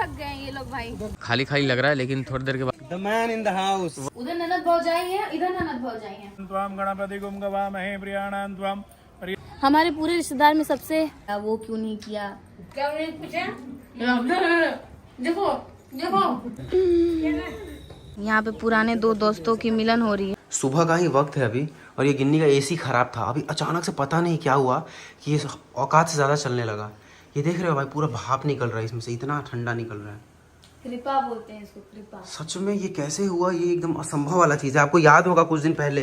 थक गए हैं ये लोग भाई। खाली खाली लग रहा है, लेकिन थोड़ी देर के बाद The man in the house. उधर ननद भौजाई है, इधर ननद भौजाई है। त्वाम गणपति गुम गवामहे प्रियाणां त्वाम। हमारे पूरे रिश्तेदार में सबसे वो क्यों नहीं किया, क्या नहीं पूछा? देखो देखो यहाँ पे पुराने दो दोस्तों की मिलन हो रही है। सुबह का ही वक्त है अभी, और ये गिन्नी का एसी खराब था। अभी अचानक से पता नहीं क्या हुआ कि ये औकात से ज़्यादा चलने लगा। ये देख रहे हो भाई, पूरा भाप निकल रहा है इसमें से, इतना ठंडा निकल रहा है। कृपा बोलते हैं इसको, कृपा। सच में ये कैसे हुआ? ये एकदम असंभव वाला चीज़ है। आपको याद होगा कुछ दिन पहले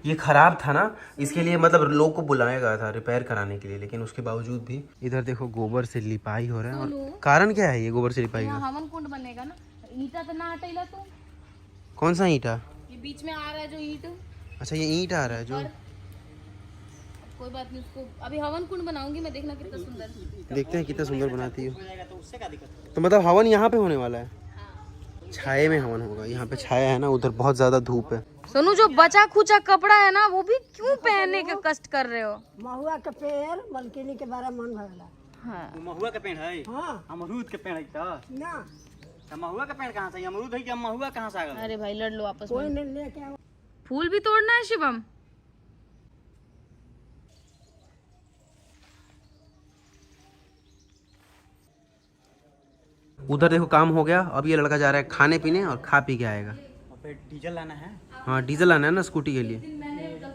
ये खराब था ना, इसके लिए मतलब लोग को बुलाया गया था रिपेयर कराने के लिए, लेकिन उसके बावजूद भी इधर देखो गोबर से लिपाई हो रहा है। और कारण क्या है ये गोबर से लिपाई का? हवन कुंड बनेगा ना, ईटा तो ना हटेला तू। कौन सा ईंटा? ये बीच में आ रहा है जो ईंट। अच्छा ये ईंट आ रहा है जो। कोई बात नहीं, उसको अभी हवन कुंड बनाऊंगी मैं, देखना कितना सुंदर। देखते हैं कितना सुंदर बनाती हो। तो मतलब हवन यहाँ पे होने वाला है? छाये में हवन होगा। यहाँ पे छाया है ना, उधर बहुत ज्यादा धूप है। सोनू जो बचा खुचा कपड़ा है ना, वो भी क्यों पहनने के कष्ट कर रहे हो? महुआ के पेड़ मलकिनी के बारे मन भरला। हाँ। महुआ के पेड़ है? हाँ। अमरूद के पेड़ है ना। तो महुआ के पेड़ कहाँ से? अमरूद है कि महुआ कहाँ से आ गया? अरे भाई लड़ लो आपस कोई में। नहीं लेके आओ। फूल भी तोड़ना है शिवम? उधर देखो काम हो गया। अब ये लड़का जा रहा है खाने पीने और खा पी के आएगा। फिर डीजल लाना है। हाँ डीजल लाना है ना स्कूटी के लिए।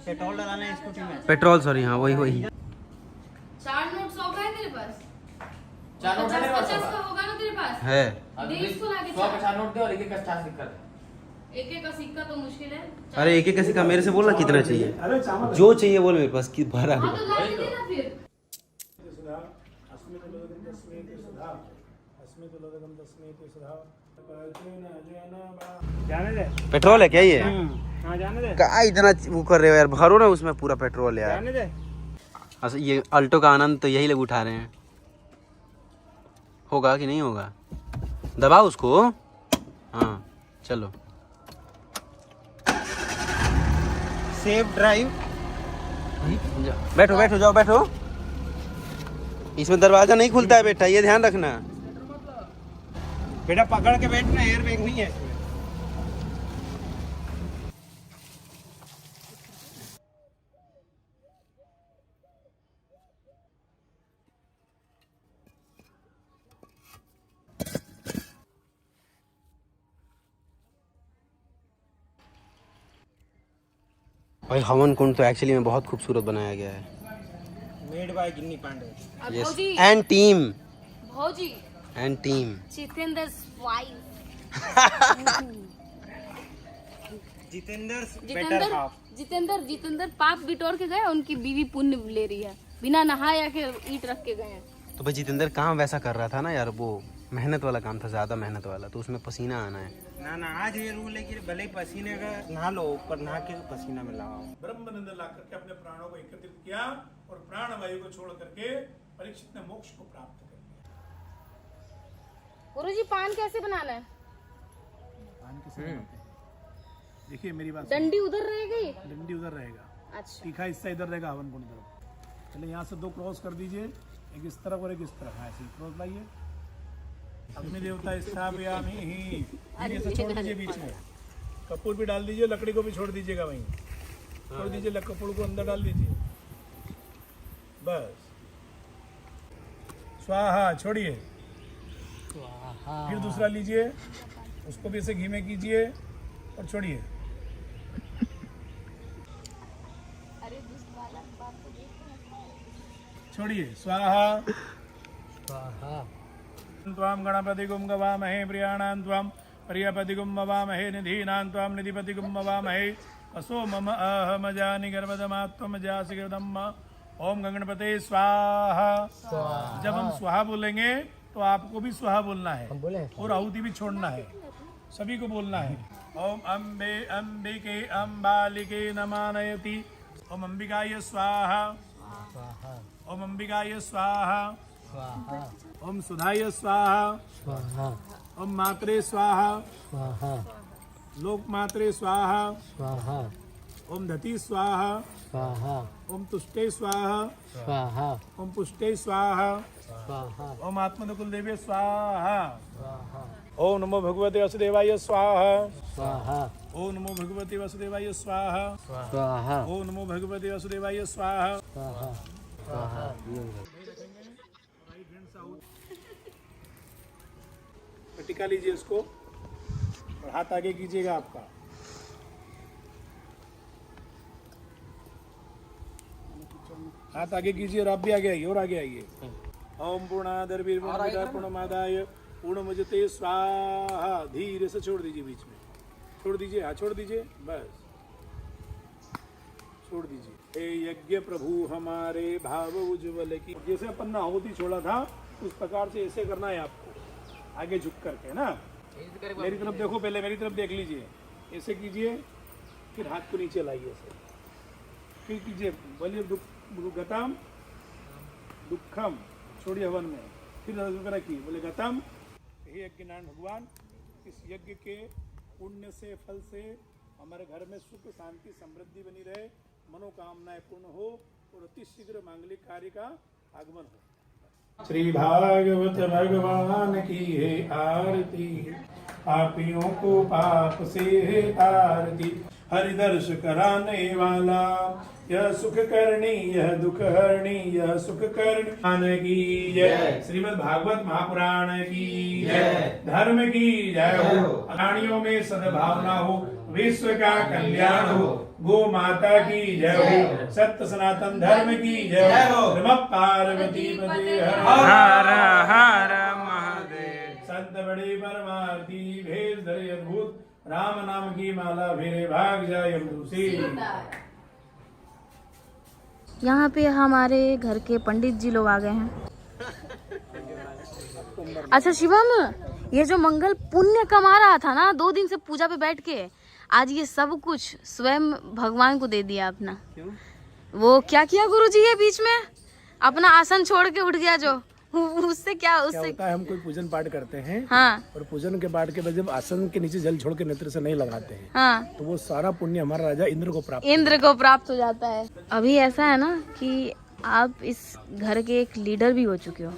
पेट्रोल डलाना है स्कूटी में। पेट्रोल सॉरी, हाँ वही वही। 4 नोट 100 का है तेरे पास? 4 नोट 50 का होगा ना तेरे पास? है। दे इसको लाके 100 का 4 नोट दे और एक का 50 सिक्का दे। एक का सिक्का तो मुश्किल है। अरे एक एक सिक्का मेरे से बोलना कितना चाहिए, जो चाहिए बोल मेरे पास कि भरा हाँ है। तो ला के दे ना फिर। जाने दे। पेट्रोल है क्या ये? हाँ जाने दे। क्या इतना वो कर रहे हो यार, भरो ना उसमें पूरा पेट्रोल यार। जाने दे। अच्छा ये अल्टो का आनंद तो यही लोग उठा रहे हैं। होगा कि नहीं होगा? दबाओ उसको। हाँ चलो। Safe drive. बैठो बैठो, जाओ बैठो। इसमें दरवाजा नहीं खुलता है बेटा, ये ध्यान रखना। बेटा पकड़ के बैठना, एयर बैग नहीं है इसमें। भाई हवन कुंड तो एक्चुअली में बहुत खूबसूरत बनाया गया है। Made by Ginni Pandey. Yes and team. भौजी and team. Jitendra wife. Jitendra पाप बिटोर के गए, उनकी बीवी पुण्य ले रही है। बिना नहाया के ईंट रख के गए हैं। तो भाई जितेंद्र काम वैसा कर रहा था ना यार, वो मेहनत वाला काम था, ज्यादा मेहनत वाला, तो उसमें पसीना आना है ना। ना आज ये रूल है कि भले ही पसीने का नहा लो, ऊपर नहा के पसीना में लगाओ। ब्रह्मानंद ला करके अपने प्राणों को एकत्रित किया और प्राण वायु को छोड़ करके परीक्षित ने मोक्ष को प्राप्त कर लिया। गुरुजी पान कैसे बनाना है? पान किसे देखिए मेरी बात, डंडी उधर रहेगी, डंडी उधर रहेगा, अच्छा तीखा हिस्सा इधर रहेगा हवन कुंड तरफ। चलिए यहाँ से 2 क्रॉस कर दीजिए, एक इस तरफ और एक इस तरफ। हाँ ऐसे क्रॉस लाइए। अग्नि देवता स्थापयामि ही, ऐसे छोड़ दीजिए बीच में। कपूर भी डाल दीजिए, लकड़ी को भी छोड़ दीजिएगा वहीं, छोड़ दीजिए, कपूर को अंदर डाल दीजिए बस। स्वाहा छोड़िए, फिर दूसरा लीजिए, उसको भी ऐसे घी में कीजिए और छोड़िए। छोड़िए, स्वाहा स्वाहा। त्वाम गणपति गुम गवामहे प्रियाणां त्वाम प्रियपति गुम ववामहे निधीनां त्वाम निधिपति गुम ववामहे असो मम अहमजानि गर्भदमात्म जासि गर्दम। ओम गणपते स्वाहा। जब हम स्वाहा बोलेंगे तो आपको भी स्वाहा बोलना है और आहुति भी छोड़ना है, सभी को बोलना है। ओम अम्बे अंबिके अम्बालिके नमानयति। ओम अंबिकाय स्वाहा। ओम अंबिकाय स्वाहा। ओम सुधाय स्वाहा। ओम मात्रे स्वाहा। लोक मात्रे स्वाहा। ओम धति स्वाहा। ओम तुष्टे स्वाहा। ओम पुष्टे स्वाहा। ओम आत्मनकुल देवे स्वाहा। ओम नमो भगवते वासुदेवाय स्वाहा स्वाहा। ओम नमो भगवते वासुदेवाय स्वाहा स्वाहा। ओम नमो भगवते वासुदेवाय स्वाहा स्वाहा स्वाहा। टिका लीजिए इसको और हाथ आगे कीजिएगा आपका। हाथ आगे कीजिए और आप भी आगे आइए और आगे आइए। ओम पूर्णादर्पूर्णमादाय पूर्णमुदते स्वाहा। धीरे से छोड़ दीजिए, बीच में छोड़ दीजिए, हाँ छोड़ दीजिए, बस छोड़ दीजिए। हे यज्ञ प्रभु हमारे भाव उज्ज्वल की। जैसे अपन आहुति छोड़ा था उस प्रकार से ऐसे करना है आपको, आगे झुक करके ना। मेरी तरफ देखो, पहले मेरी तरफ देख लीजिए, ऐसे कीजिए, फिर हाथ को नीचे लाइए ऐसे, फिर कीजिए बोलिए गतम दुखम, छोड़िए हवन में, फिर रखिए, बोले गतम। हे यज्ञनारायण भगवान, इस यज्ञ के पुण्य से फल से हमारे घर में सुख शांति समृद्धि बनी रहे, मनोकामनाएं पूर्ण हो और अति शीघ्र मांगलिक कार्य का आगमन हो। श्री भागवत भगवान की है आरती, पापियों को पाप से है तारती। हरिदर्श कराने वाला यह सुख करणी, यह दुख हरणी, यह सुख करणी की जय। श्रीमद् भागवत महापुराण की जय। धर्म की जय हो, प्राणियों में सद्भावना हो, विश्व का कल्याण हो, गो माता की जय हो, सत्य सनातन धर्म की जय हो। नमः पार्वती पते हर हर महादेव। संत बड़े परमार्थी, भेद धरे अद्भुत, राम नाम की माला फेरे भाग जाए से। यहाँ पे हमारे घर के पंडित जी लोग आ गए हैं। अच्छा शिवम, ये जो मंगल पुण्य कमा रहा था ना 2 दिन से पूजा पे बैठ के, आज ये सब कुछ स्वयं भगवान को दे दिया अपना। क्यों? वो क्या किया गुरुजी, ये बीच में अपना आसन छोड़ के उठ गया जो, उससे क्या होता है, हम कोई पूजन पाठ करते हैं हाँ, और पूजन के पाठ के बाद जब आसन के नीचे जल छोड़ के नेत्र से नहीं लगाते हैं हाँ, तो वो सारा पुण्य हमारा राजा इंद्र को प्राप्त हो जाता है। अभी ऐसा है ना कि आप इस घर के एक लीडर भी हो चुके हो।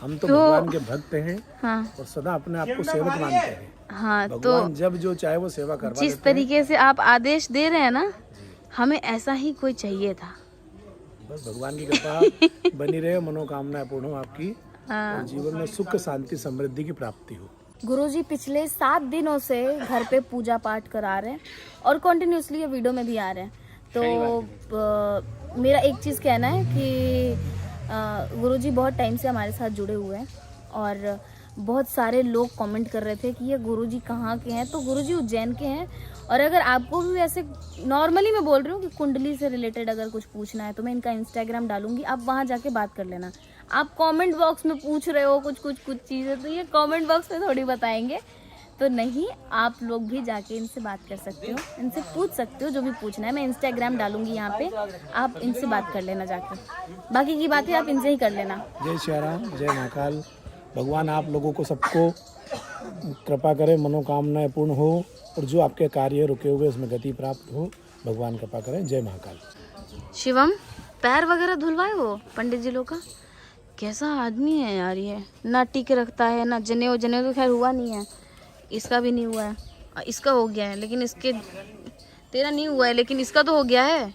हम तो भगवान के भक्त हैं हाँ, और सदा अपने आप को सेवक मानते हैं। हाँ, तो भगवान जब जो चाहे वो सेवा करवा जिस तरीके से आप आदेश दे रहे हैं ना, हमें ऐसा ही कोई चाहिए था। बस भगवान की कृपा बनी रहे, मनोकामनाएं पूर्ण हो आपकी, और जीवन में सुख शांति समृद्धि की प्राप्ति हो। गुरुजी पिछले 7 दिनों से घर पे पूजा पाठ करा रहे हैं और कंटिन्यूसली ये वीडियो में भी आ रहे हैं। तो मेरा एक चीज़ कहना है कि गुरुजी बहुत टाइम से हमारे साथ जुड़े हुए हैं और बहुत सारे लोग कमेंट कर रहे थे कि ये गुरुजी कहाँ के हैं। तो गुरुजी उज्जैन के हैं। और अगर आपको भी ऐसे नॉर्मली मैं बोल रही हूँ कि कुंडली से रिलेटेड अगर कुछ पूछना है तो मैं इनका इंस्टाग्राम डालूंगी, आप वहाँ जाके बात कर लेना। आप कमेंट बॉक्स में पूछ रहे हो कुछ चीज़ें, तो ये कमेंट बॉक्स में थोड़ी बताएंगे, तो नहीं, आप लोग भी जाके इनसे बात कर सकते हो, इनसे पूछ सकते हो जो भी पूछना है। मैं इंस्टाग्राम डालूंगी यहाँ पे, आप इनसे बात कर लेना जाके, बाकी की बातें आप इनसे ही कर लेना। जय श्री राम, जय महाकाल। भगवान आप लोगों को सबको कृपा करे, मनोकामनाएं पूर्ण हो और जो आपके कार्य रुके हुए उसमें गति प्राप्त हो, भगवान कृपा करें। जय महाकाल। शिवम, पैर वगैरह धुलवाए हो पंडित जी लोग का? कैसा आदमी है यार ये, ना टीके रखता है ना जनेऊ तो खैर हुआ नहीं है, इसका भी नहीं हुआ है, इसका हो गया है लेकिन इसके, तेरा नहीं हुआ है लेकिन इसका तो हो गया है,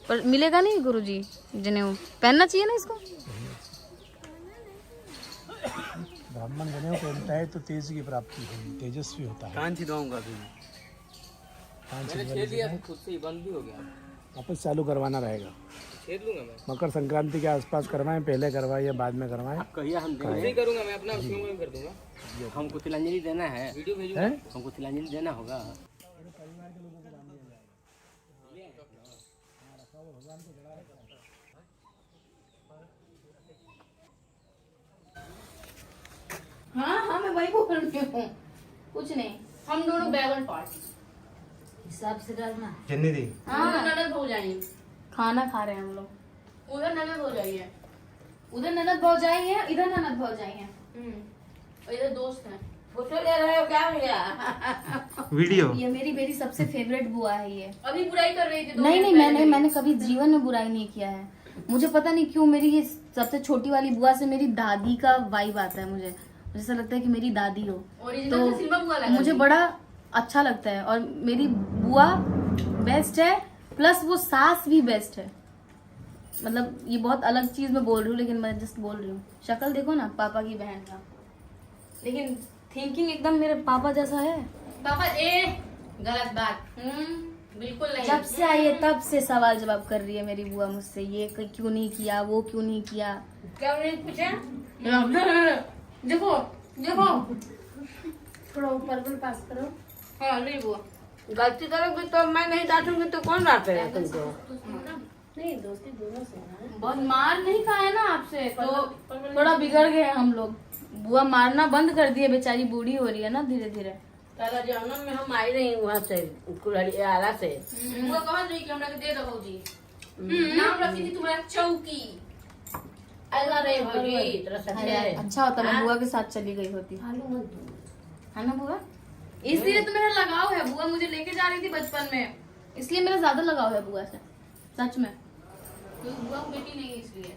पर मिलेगा नहीं गुरुजी जनेऊ, पहनना चाहिए ना इसको। ब्राह्मण जनेऊ पहनता है तो तेज की प्राप्ति होगी, तेजस्वी होता है। कान छिदवाऊंगा खुद से ही बंद भी हो गया, वापस चालू करवाना रहेगा। छेद लूंगा मैं। मकर संक्रांति के आसपास करवाएं, पहले करवाएं या बाद में करवाएं? कहिए हम नहीं करूंगा, मैं अपना उसमें कर दूंगा। हमको तिलांजलि देना है, वीडियो भेजूंगा, हमको तिलांजलि देना होगा। हाँ, मैं वही बोल रही हूँ, कुछ नहीं, हम दोनों बैगन पार्टी हिसाब से डालना। जन्नी दी ननद हो जाएंगे, खाना खा रहे हैं हम लोग। उधर ननद हो जाइए, उधर ननद भौज जाएंगे, इधर ननद भौज जाएंगे, और इधर दोस्त हैं। फोटो ले रहे हो क्या भैया? वीडियो। ये मेरी सबसे फेवरेट बुआ है। ये अभी बुराई कर रही थी। नहीं, मैंने कभी जीवन में बुराई नहीं किया है। मुझे पता नहीं क्यों मेरी ये सबसे छोटी वाली बुआ से मेरी दादी का वाइब आता है। मुझे जैसा लगता है कि मेरी दादी हो। तो मुझे बड़ा अच्छा लगता है। और मेरी बुआ बेस्ट है, प्लस वो सास भी बेस्ट है। मतलब ये बहुत अलग चीज मैं बोल रही हूँ, लेकिन मैं जस्ट बोल रही हूँ। शक्ल देखो ना पापा की बहन का, लेकिन थिंकिंग एकदम मेरे पापा जैसा है। पापा गलत बात। बिल्कुल नहीं। जब से आई है तब से सवाल जवाब कर रही है मेरी बुआ मुझसे, ये क्यों नहीं किया, वो क्यों नहीं किया। क्या नहीं पूछा? देखो देखो, थोड़ा ऊपर पर पास करो। हाँ नहीं बुआ, गलती करोगे तो मैं नहीं डांटूंगी तो कौन डांटेगा तुमको? नहीं दोस्ती दोनों से है। बहुत मार नहीं खाया ना आपसे, तो थोड़ा बिगड़ गए हम लोग। बुआ मारना बंद कर दिए, बेचारी बूढ़ी हो रही है ना धीरे धीरे। तारा जन्म में हम आई रही वहाँ से कुड़ियाला से। बुआ कहा कि हमरा के दे दो भौजी, नाम रखी थी तुम्हारा चौकी। ऐसा नहीं होगी तेरा सच्चे। अच्छा होता मैं बुआ के साथ चली गई होती, है ना बुआ? इसलिए तो मेरा लगाव है। बुआ मुझे लेके जा रही थी बचपन में, इसलिए मेरा ज्यादा लगाव है बुआ से, सच में। क्योंकि बुआ बेटी नहीं है इसलिए।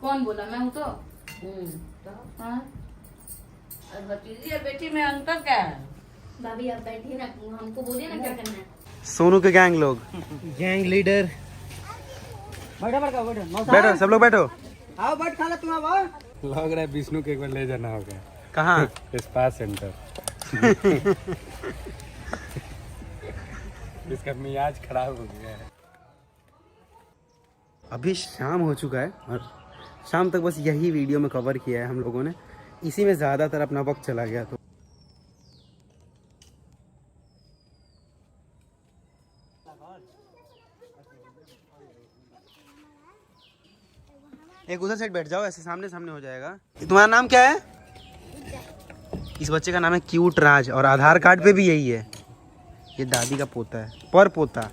कौन बोला? मैं हूँ तो। हाँ और भतीजी और बेटी में अंतर क्या है? भाभी आप बैठिए ना, हमको बोलिए ना क्या करना है। सोनू के गैंग लोग, गैंग लीडर। बैठो सब लोग बैठो। आओ बैठ खा लो तुम। आओ लग रहा है विष्णु के एक बार ले जाना होगा। कहाँ? Spa centre. इसका मियाज खराब हो गया है। अभी शाम हो चुका है और शाम तक बस यही वीडियो में कवर किया है हम लोगों ने। इसी में ज़्यादातर अपना वक्त चला गया। तो एक उधर साइड बैठ जाओ, ऐसे सामने सामने हो जाएगा। तुम्हारा नाम क्या है? इस बच्चे का नाम है क्यूट राज और आधार कार्ड पे भी यही है। ये दादी का पोता है, पर पोता।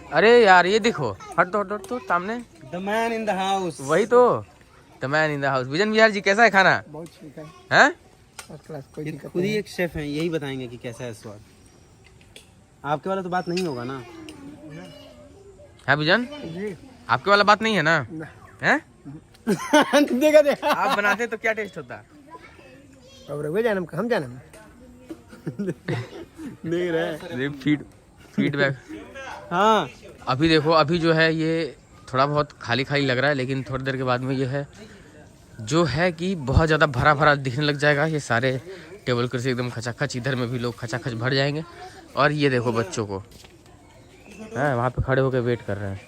अरे यार ये देखो, हट दो तो सामने। The man in the house. वही तो, the man in the house. विजन विहार जी कैसा है खाना? बहुत ठीक है। हैं? ये खुद ही एक शेफ हैं, यही बताएंगे कि कैसा है स्वाद। आपके वाला तो बात नहीं होगा ना? है विजन? आपके वाला बात नहीं है ना? हैं? देखा देखा। आप बनाते तो क्या टेस्ट होता? अब वे जानम हम जानम। नहीं रहे फीडबैक। हाँ अभी देखो, अभी जो है ये थोड़ा बहुत खाली खाली लग रहा है, लेकिन थोड़ी देर के बाद में ये है जो है कि बहुत ज़्यादा भरा भरा दिखने लग जाएगा। ये सारे टेबल कुर्सी एकदम खचाखच, इधर में भी लोग खचाखच भर जाएंगे। और ये देखो बच्चों को है वहाँ पे खड़े होकर वेट कर रहे हैं।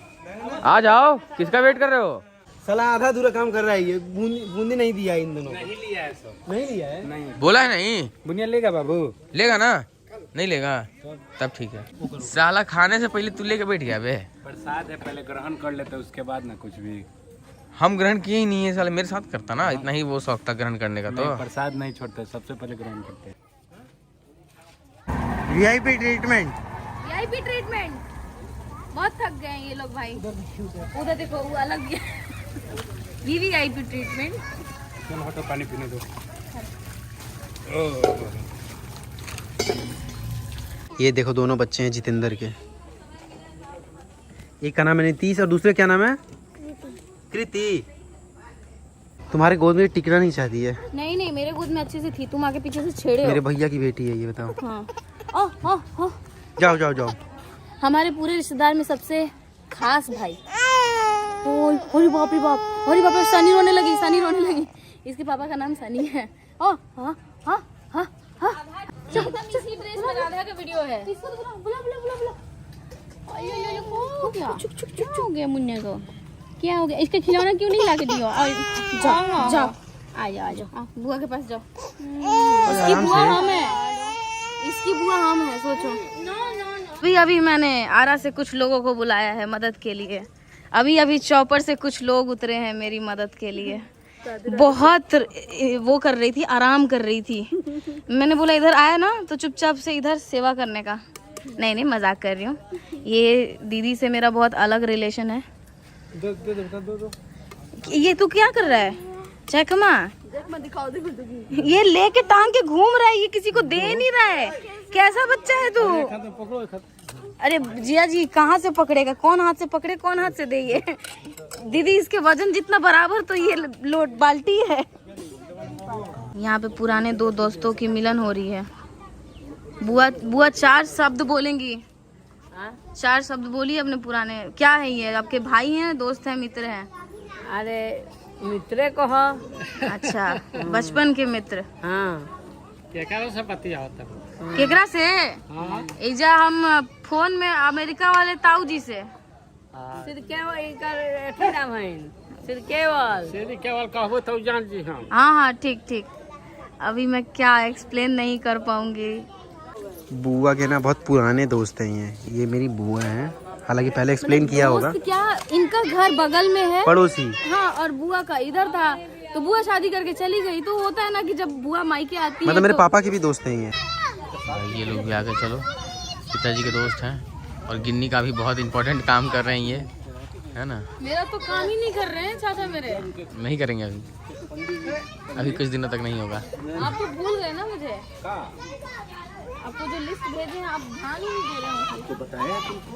आ जाओ, किसका वेट कर रहे हो? साला आधा अधूरा काम कर रहा है ये। बूंदी नहीं दिया इन दोनों को। नहीं लिया है सब। नहीं लिया है? नहीं बोला है नहीं? बुनिया लेगा बाबू। लेगा ना? नहीं लेगा तब ठीक है। साला खाने से पहले तू लेके बैठ गया बे। प्रसाद है, पहले ग्रहण कर लेते उसके बाद ना कुछ भी। हम ग्रहण किए ही नहीं है साले, मेरे साथ करता ना, इतना ही वो शौक था ग्रहण करने का। तो प्रसाद नहीं छोड़ते, सबसे पहले ग्रहण करते। VIP treatment. VIP treatment. बहुत थक गए हैं ये लोग भाई। उधर देखो वो अलग वीवीआईपी ट्रीटमेंट। चलो हटो, पानी पीने दो। ये देखो दोनों बच्चे हैं जितेंद्र के। एक का नाम है नीतीश और दूसरे क्या नाम है? कृति। तुम्हारे गोद में टिकना नहीं चाहती है। नहीं नहीं, मेरे गोद में अच्छे से थी, तुम आगे पीछे से छेड़े हो। मेरे भैया की बेटी है ये, बताओ। हाँ। जाओ जाओ जाओ। हमारे पूरे रिश्तेदार में सबसे खास भाई। अरे बाप रे बाप, अरे बाप रे, सनी रोने लगी। इसके पापा का नाम सनी है। राधा का वीडियो है। क्या हो गया मुन्ने को? क्या हो गया? इसका खिलौना क्यों नहीं लाके दियो? जाओ आ जाओ बुआ के पास जाओ। इसकी बुआ हम है सोचो। अभी मैंने आरा से कुछ लोगों को बुलाया है मदद के लिए। अभी चौपर से कुछ लोग उतरे हैं मेरी मदद के लिए। बहुत वो कर रही थी, आराम कर रही थी। मैंने बोला इधर आया ना तो चुपचाप से इधर सेवा करने का। नहीं मजाक कर रही हूँ। ये दीदी से मेरा बहुत अलग रिलेशन है। ये तू क्या कर रहा है चकमा? ये लेके टांग के घूम रहा है, ये किसी को दे नहीं रहा है। कैसा बच्चा है तू? अरे जिया जी कहाँ से पकड़ेगा? कौन हाथ से पकड़े कौन हाथ से दे? ये दीदी इसके वजन जितना बराबर तो ये लोट बाल्टी है। यहाँ पे पुराने दो दोस्तों की मिलन हो रही है। बुआ 4 शब्द बोलेंगी। 4 शब्द बोलिए अपने पुराने। क्या है ये? आपके भाई हैं, दोस्त हैं, मित्र हैं? अरे मित्र कह। अच्छा बचपन के मित्र। हाँ केकरा से? एजा हम फोन में अमेरिका वाले ताऊ जी से। सिर केवल एकर नाम है सिर केवल कहबो तो जान जी हम। हाँ ठीक। अभी मैं क्या एक्सप्लेन नहीं कर पाऊंगी। बुआ के ना बहुत पुराने दोस्त हैं ये मेरी बुआ हैं। हालांकि पहले एक्सप्लेन किया होगा। दोस्त क्या, इनका घर बगल में है, पड़ोसी। हाँ, और बुआ का इधर था, तो बुआ शादी करके चली गई। तो होता है ना कि जब बुआ मायके आती है मतलब मेरे तो... पापा के भी दोस्त हैं ये। ये लोग भी आगे चलो, पिताजी के दोस्त हैं और गिन्नी का भी बहुत इम्पोर्टेंट काम कर रहे हैं ये, है ना? मेरा तो काम ही नहीं कर रहे हैं चाचा मेरे। नहीं करेंगे अभी कुछ दिनों तक नहीं होगा। आप तो भूल गए ना मुझे। आपको जो लिस्ट भेजे हैं आप ध्यान ही नहीं दे रहे हैं। तो बताया तुमको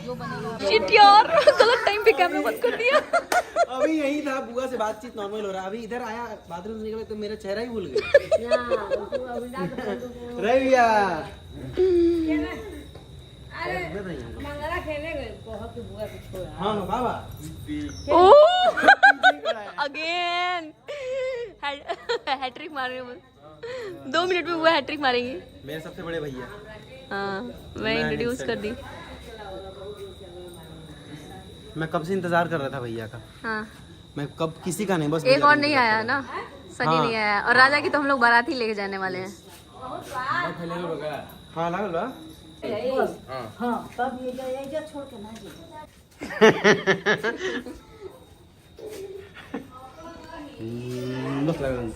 जो बनेगा। शिट यार, गलत टाइम पे कैमरा बंद कर दिया। अभी यही था, बुआ से बातचीत नॉर्मल हो रहा है। अभी इधर आया, बाथरूम से निकले तो मेरा चेहरा ही भूल गया। रविया मंगला खेले गए बहुत बुआ को छोड़ा। हाँ बाबा अगेन हैट्रिक मारेंगे। 2 मिनट में वो हैट्रिक मारेंगे। मेरे सबसे बड़े भैया। हाँ मैं इंट्रोड्यूस कर दी। मैं कब से इंतजार कर रहा था भैया का। हाँ मैं कब किसी का नहीं, बस एक और नहीं आया ना, सनी नहीं आया। और राजा की तो हम लोग बाराती लेके जाने वाले हैं। हाँ लागल बा। हाँ तब ये छोड़ के ना बस लागल।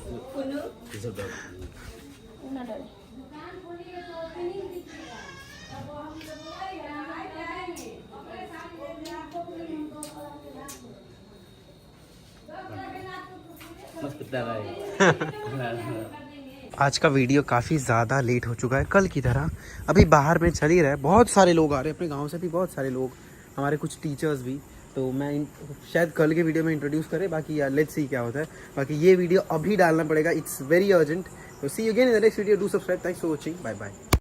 आज का वीडियो काफ़ी ज़्यादा लेट हो चुका है कल की तरह। अभी बाहर में चल ही रहा है, बहुत सारे लोग आ रहे हैं अपने गांव से भी, बहुत सारे लोग, हमारे कुछ टीचर्स भी। तो मैं शायद कल के वीडियो में इंट्रोड्यूस करें, बाकी यार लेट्स सी क्या होता है। बाकी ये वीडियो अभी डालना पड़ेगा, इट्स वेरी अर्जेंट। तो see you again in the next video, do subscribe, thanks for watching, bye bye.